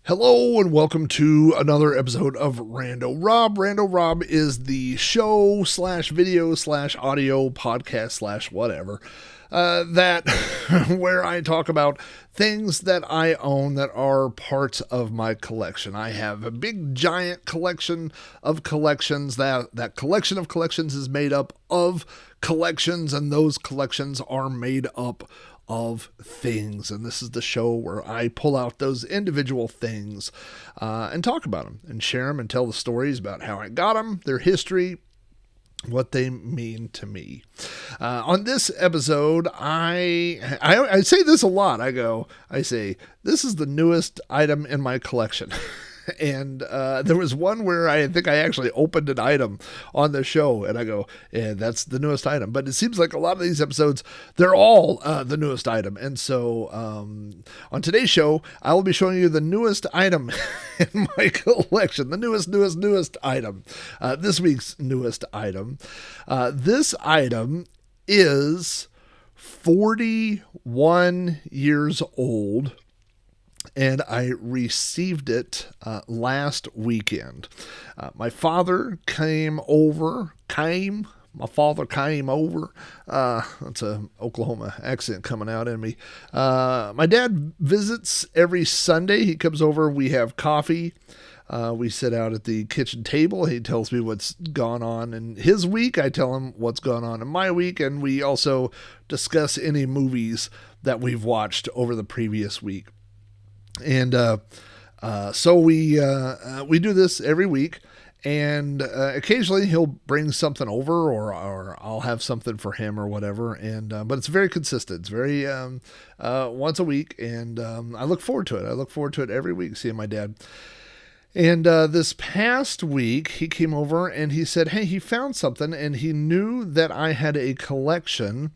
Hello and welcome to another episode of Rando Rob. Rando Rob is the show slash video slash audio podcast slash whatever that where I talk about things that I own that are parts of my collection. I have a big giant collection of collections. That collection of collections is made up of collections, and those collections are made up of things. And this is the show where I pull out those individual things and talk about them and share them and tell the stories about how I got them, their history, what they mean to me. On this episode, I say this a lot. I say, this is the newest item in my collection. And there was one where I think I actually opened an item on the show, and I go, yeah, that's the newest item. But it seems like a lot of these episodes, they're all the newest item. And so on today's show, I will be showing you the newest item in my collection, the newest item, this week's newest item. This item is 41 years old. And I received it last weekend. My father came over. That's an Oklahoma accent coming out in me. My dad visits every Sunday. He comes over. We have coffee. We sit out at the kitchen table. He tells me what's gone on in his week. I tell him what's gone on in my week. And we also discuss any movies that we've watched over the previous week. And so we do this every week, and occasionally he'll bring something over, or I'll have something for him or whatever. And but it's very consistent. It's very once a week, and I look forward to it. I look forward to it every week, seeing my dad. And this past week, he came over and he said, hey, he found something, and he knew that I had a collection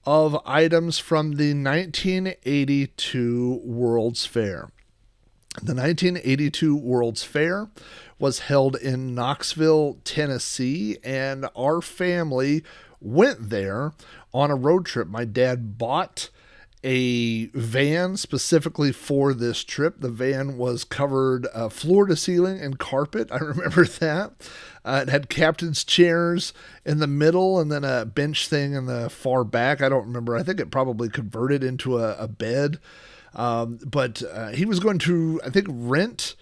of items from the 1982 World's Fair. The 1982 World's Fair was held in Knoxville, Tennessee, and our family went there on a road trip. My dad bought a van specifically for this trip. The van was covered floor to ceiling in carpet. I remember that. It had captain's chairs in the middle and then a bench thing in the far back. I don't remember. I think it probably converted into a bed. But he was going to, I think, rent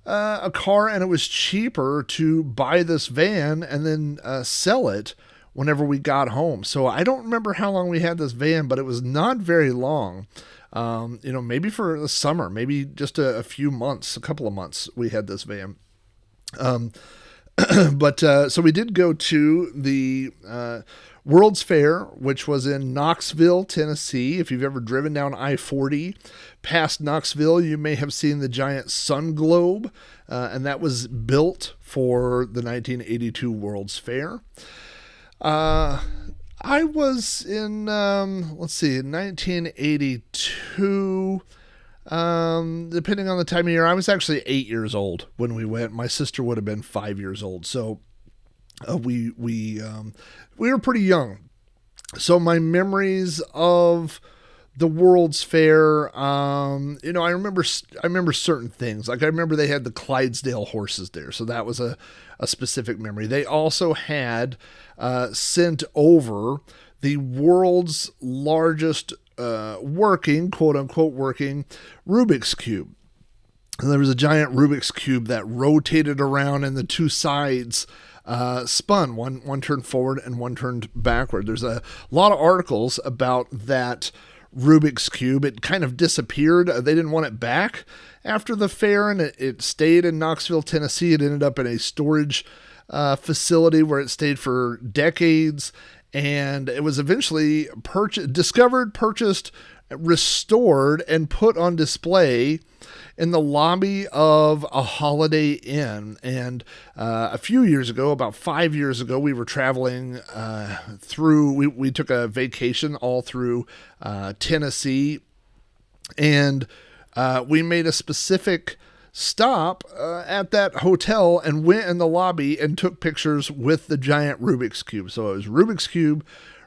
a car, and it was cheaper to buy this van and then sell it whenever we got home. So I don't remember how long we had this van, but it was not very long. Maybe for the summer, maybe just a few months, a couple of months we had this van. But so we did go to the World's Fair, which was in Knoxville, Tennessee. If you've ever driven down I-40 past Knoxville, you may have seen the giant sun globe, and that was built for the 1982 World's Fair. I was in, 1982, depending on the time of year. I was actually 8 years old when we went. My sister would have been 5 years old. So we were pretty young. So my memories of the World's Fair, I remember certain things. Like I remember they had the Clydesdale horses there. So that was a specific memory. They also had sent over the world's largest quote unquote working Rubik's Cube. And there was a giant Rubik's Cube that rotated around, and the two sides spun. One turned forward and one turned backward. There's a lot of articles about that Rubik's Cube. It kind of disappeared. They didn't want it back after the fair, and it stayed in Knoxville, Tennessee. It ended up in a storage facility where it stayed for decades, and it was eventually purchased, restored, and put on display in the lobby of a Holiday Inn. And a few years ago, about 5 years ago, we were traveling we took a vacation all through Tennessee, and we made a specific stop at that hotel and went in the lobby and took pictures with the giant Rubik's Cube. So it was Rubik's Cube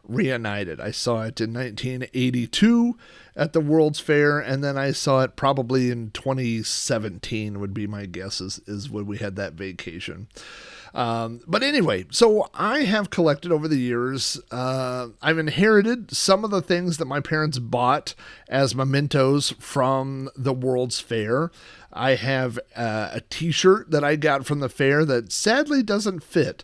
reunited. I saw it in 1982 at the World's Fair, and then I saw it probably in 2017 would be my guess is when we had that vacation. But anyway, so I have collected over the years. I've inherited some of the things that my parents bought as mementos from the World's Fair. I have a t-shirt that I got from the fair that sadly doesn't fit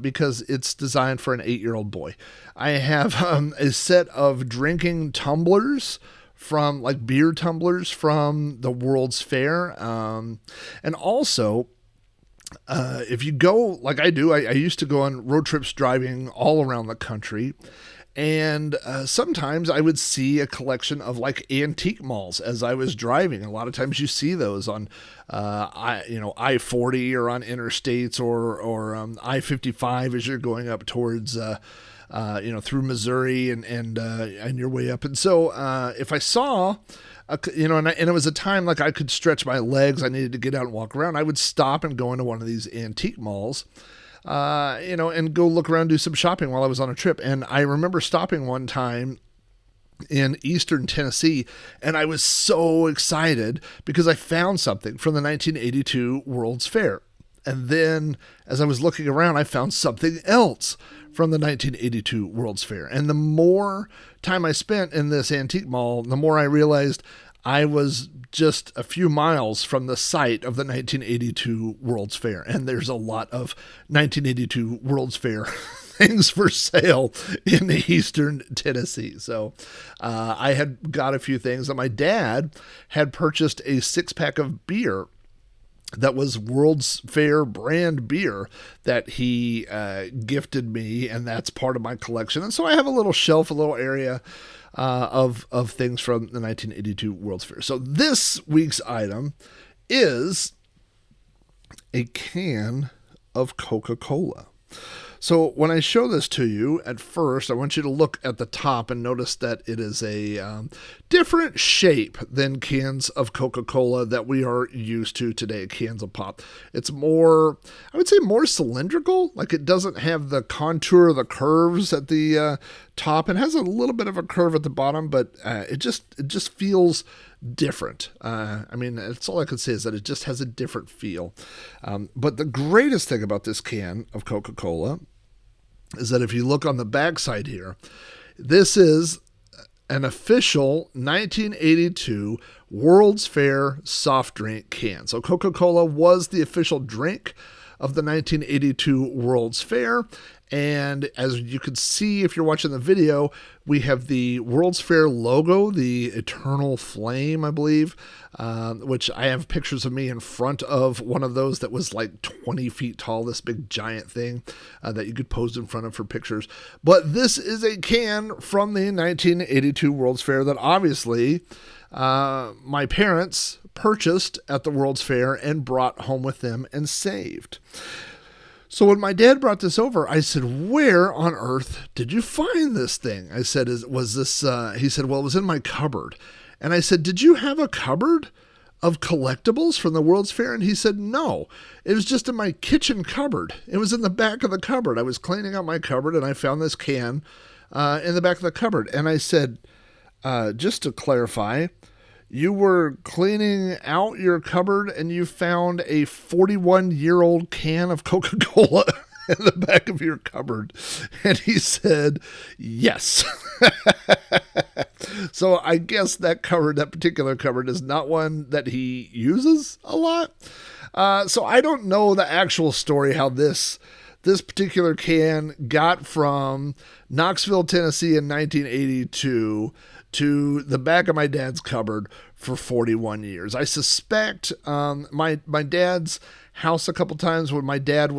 because it's designed for an 8-year-old boy. I have a set of drinking tumblers from like beer tumblers from the World's Fair. And also, if you go like I do, I used to go on road trips driving all around the country. And sometimes I would see a collection of like antique malls as I was driving. A lot of times you see those on I-40 or on interstates or I-55 as you're going up towards through Missouri and your way up. And so if I saw and it was a time like I could stretch my legs, I needed to get out and walk around, I would stop and go into one of these antique malls. And go look around, do some shopping while I was on a trip. And I remember stopping one time in eastern Tennessee, and I was so excited because I found something from the 1982 World's Fair. And then as I was looking around, I found something else from the 1982 World's Fair. And the more time I spent in this antique mall, the more I realized I was just a few miles from the site of the 1982 World's Fair. And there's a lot of 1982 World's Fair things for sale in eastern Tennessee. So I had got a few things. And my dad had purchased a 6-pack of beer that was World's Fair brand beer that he gifted me, and that's part of my collection. And so I have a little shelf, a little area of things from the 1982 World's Fair. So this week's item is a can of Coca-Cola. So when I show this to you, at first, I want you to look at the top and notice that it is a different shape than cans of Coca-Cola that we are used to today, cans of pop. It's more, I would say more cylindrical, like it doesn't have the contour, the curves at the top. It has a little bit of a curve at the bottom, but it just feels different. That's all I could say is that it just has a different feel. But the greatest thing about this can of Coca-Cola is that if you look on the backside here, this is an official 1982 World's Fair soft drink can. So Coca-Cola was the official drink of the 1982 World's Fair. And as you can see, if you're watching the video, we have the World's Fair logo, the Eternal Flame, I believe, which I have pictures of me in front of one of those that was like 20 feet tall, this big giant thing that you could pose in front of for pictures. But this is a can from the 1982 World's Fair that obviously my parents purchased at the World's Fair and brought home with them and saved. So when my dad brought this over, I said, "Where on earth did you find this thing?" I said, "Was this?" He said, "Well, it was in my cupboard." And I said, "Did you have a cupboard of collectibles from the World's Fair?" And he said, "No, it was just in my kitchen cupboard. It was in the back of the cupboard. I was cleaning out my cupboard and I found this can in the back of the cupboard." And I said, "Just to clarify, you were cleaning out your cupboard and you found a 41-year-old can of Coca-Cola in the back of your cupboard?" And he said, "Yes." So I guess that particular cupboard is not one that he uses a lot. So I don't know the actual story how this particular can got from Knoxville, Tennessee in 1982 to the back of my dad's cupboard for 41 years. I suspect my dad's house a couple times when my dad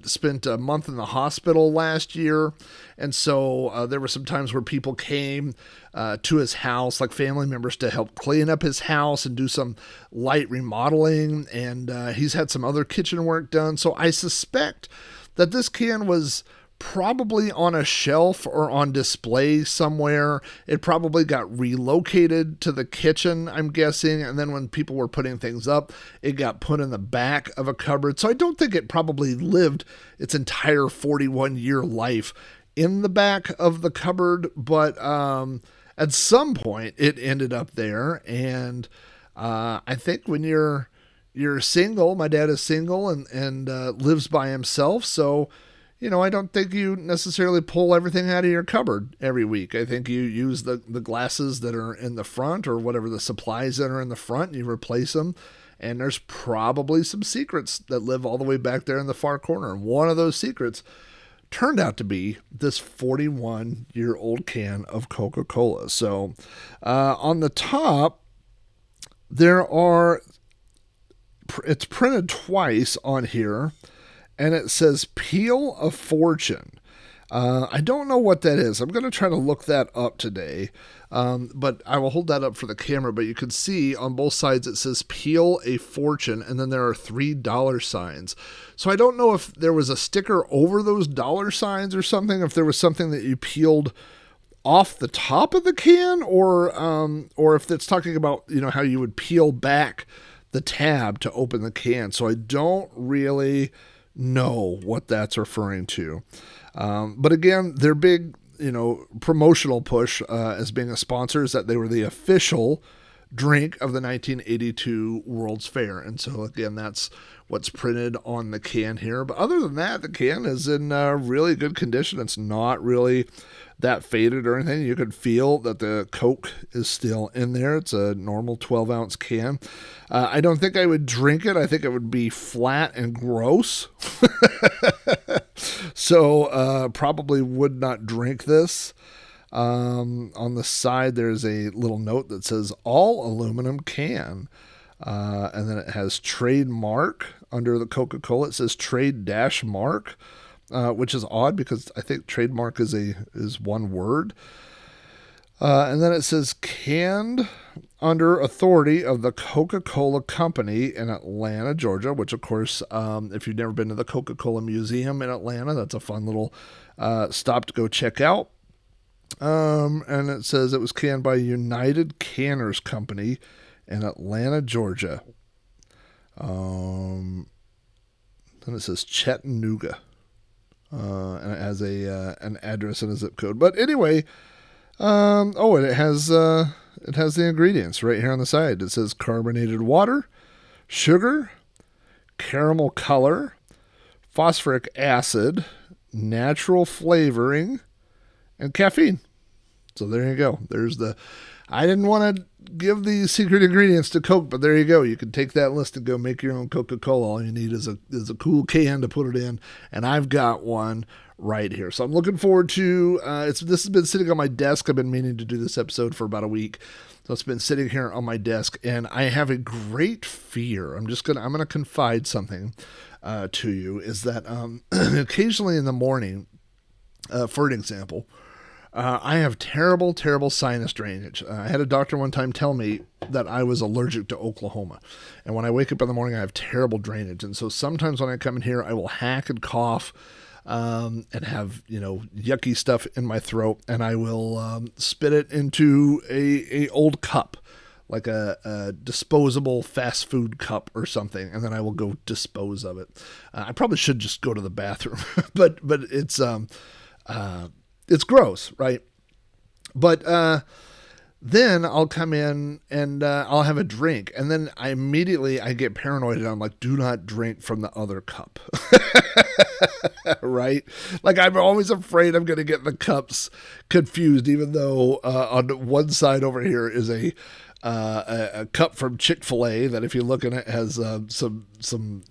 spent a month in the hospital last year. And so there were some times where people came to his house, like family members, to help clean up his house and do some light remodeling. And he's had some other kitchen work done. So I suspect that this can was probably on a shelf or on display somewhere. It probably got relocated to the kitchen, I'm guessing. And then when people were putting things up, it got put in the back of a cupboard. So I don't think it probably lived its entire 41-year life in the back of the cupboard, but at some point it ended up there. And I think when you're single, my dad is single and lives by himself, so I don't think you necessarily pull everything out of your cupboard every week. I think you use the glasses that are in the front or whatever the supplies that are in the front, and you replace them. And there's probably some secrets that live all the way back there in the far corner. And one of those secrets turned out to be this 41-year-old can of Coca-Cola. So on the top, it's printed twice on here, and it says Peel of Fortune. I don't know what that is. I'm going to try to look that up today, but I will hold that up for the camera. But you can see on both sides it says Peel a Fortune, and then there are $3 signs. So I don't know if there was a sticker over those dollar signs or something, if there was something that you peeled off the top of the can, or if it's talking about how you would peel back the tab to open the can. So I don't really know what that's referring to. But again, their big, promotional push as being a sponsor is that they were the official drink of the 1982 World's Fair. And so again, that's what's printed on the can here. But other than that, the can is in really good condition. It's not really that faded or anything. You can feel that the Coke is still in there. It's a normal 12-ounce can. I don't think I would drink it. I think it would be flat and gross. So probably would not drink this. On the side, there's a little note that says all aluminum can. And then it has trademark under the Coca-Cola. It says trade-mark. Which is odd because I think trademark is one word. And then it says canned under authority of the Coca-Cola Company in Atlanta, Georgia, which of course, if you've never been to the Coca-Cola Museum in Atlanta, that's a fun little stop to go check out. And it says it was canned by United Canners Company in Atlanta, Georgia. Then it says Chattanooga. And it has an address and a zip code. But anyway, and it has the ingredients right here on the side. It says carbonated water, sugar, caramel color, phosphoric acid, natural flavoring, and caffeine. So there you go. I didn't want to give the secret ingredients to Coke, but there you go. You can take that list and go make your own Coca-Cola. All you need is a cool can to put it in, and I've got one right here. So I'm looking forward to this has been sitting on my desk. I've been meaning to do this episode for about a week. So it's been sitting here on my desk, and I have a great fear. I'm gonna confide something to you, is that occasionally in the morning, for an example, I have terrible, terrible sinus drainage. I had a doctor one time tell me that I was allergic to Oklahoma. And when I wake up in the morning, I have terrible drainage. And so sometimes when I come in here, I will hack and cough and have, yucky stuff in my throat. And I will spit it into a old cup, like a disposable fast food cup or something. And then I will go dispose of it. I probably should just go to the bathroom, but it's gross, right? But then I'll come in and I'll have a drink, and then I get paranoid, and I'm like, do not drink from the other cup. Right? Like, I'm always afraid I'm going to get the cups confused, even though on one side over here is a cup from Chick-fil-A that, if you look in it, has some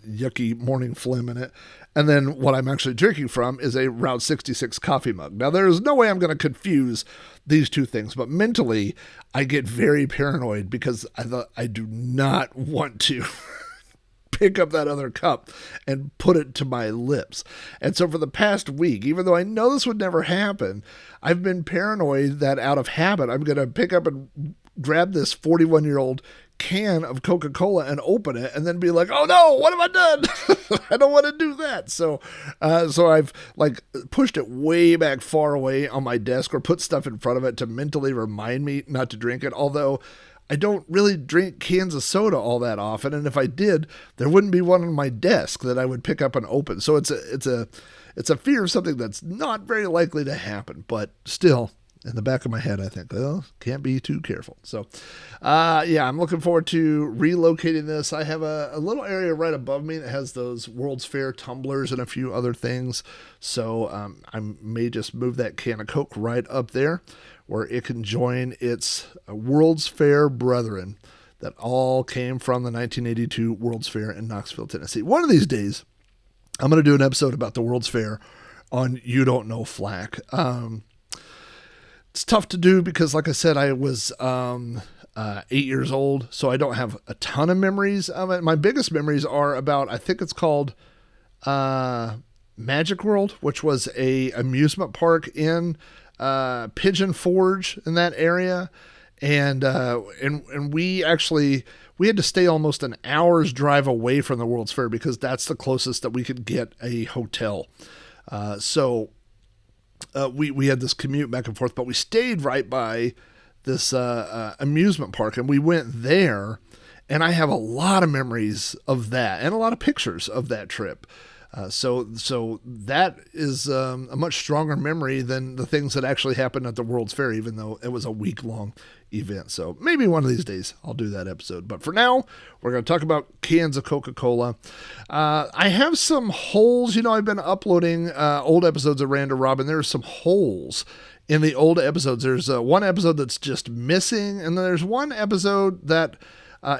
yucky morning phlegm in it. And then what I'm actually drinking from is a Route 66 coffee mug. Now, there is no way I'm going to confuse these two things, but mentally, I get very paranoid because I do not want to pick up that other cup and put it to my lips. And so for the past week, even though I know this would never happen, I've been paranoid that out of habit, I'm going to pick up and grab this 41-year-old can of Coca-Cola and open it and then be like, oh no, what have I done? I don't want to do that. So I've pushed it way back far away on my desk, or put stuff in front of it to mentally remind me not to drink it. Although I don't really drink cans of soda all that often, and if I did, there wouldn't be one on my desk that I would pick up and open. So it's a fear of something that's not very likely to happen, but still, in the back of my head, I think, well, can't be too careful. So, yeah, I'm looking forward to relocating this. I have a little area right above me that has those World's Fair tumblers and a few other things. So I may just move that can of Coke right up there where it can join its World's Fair brethren that all came from the 1982 World's Fair in Knoxville, Tennessee. One of these days, I'm going to do an episode about the World's Fair on You Don't Know Flack. It's tough to do because, like I said, I was 8 years old, so I don't have a ton of memories of it. My biggest memories are about, I think it's called Magic World, which was a amusement park in Pigeon Forge in that area. And we had to stay almost an hour's drive away from the World's Fair because that's the closest that we could get a hotel. So we had this commute back and forth, but we stayed right by this amusement park, and we went there, and I have a lot of memories of that and a lot of pictures of that trip. So that is a much stronger memory than the things that actually happened at the World's Fair, even though it was a week-long event. So maybe one of these days I'll do that episode. But for now, we're going to talk about cans of Coca-Cola. I have some holes. I've been uploading old episodes of Rando Robin. There are some holes in the old episodes. There's one episode that's just missing, and then there's one episode that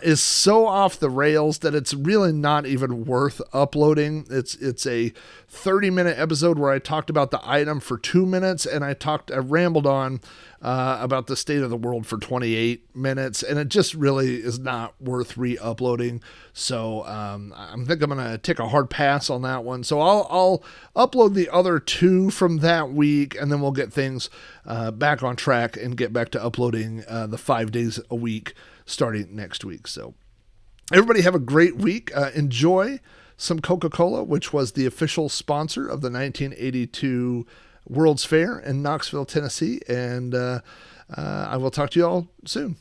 is so off the rails that it's really not even worth uploading. It's a 30-minute episode where I talked about the item for 2 minutes, and I rambled on about the state of the world for 28 minutes, and it just really is not worth re-uploading. So I think I'm going to take a hard pass on that one. So I'll upload the other 2 from that week, and then we'll get things back on track and get back to uploading the 5 days a week starting next week. So everybody have a great week. Enjoy some Coca-Cola, which was the official sponsor of the 1982 World's Fair in Knoxville, Tennessee. And I will talk to you all soon.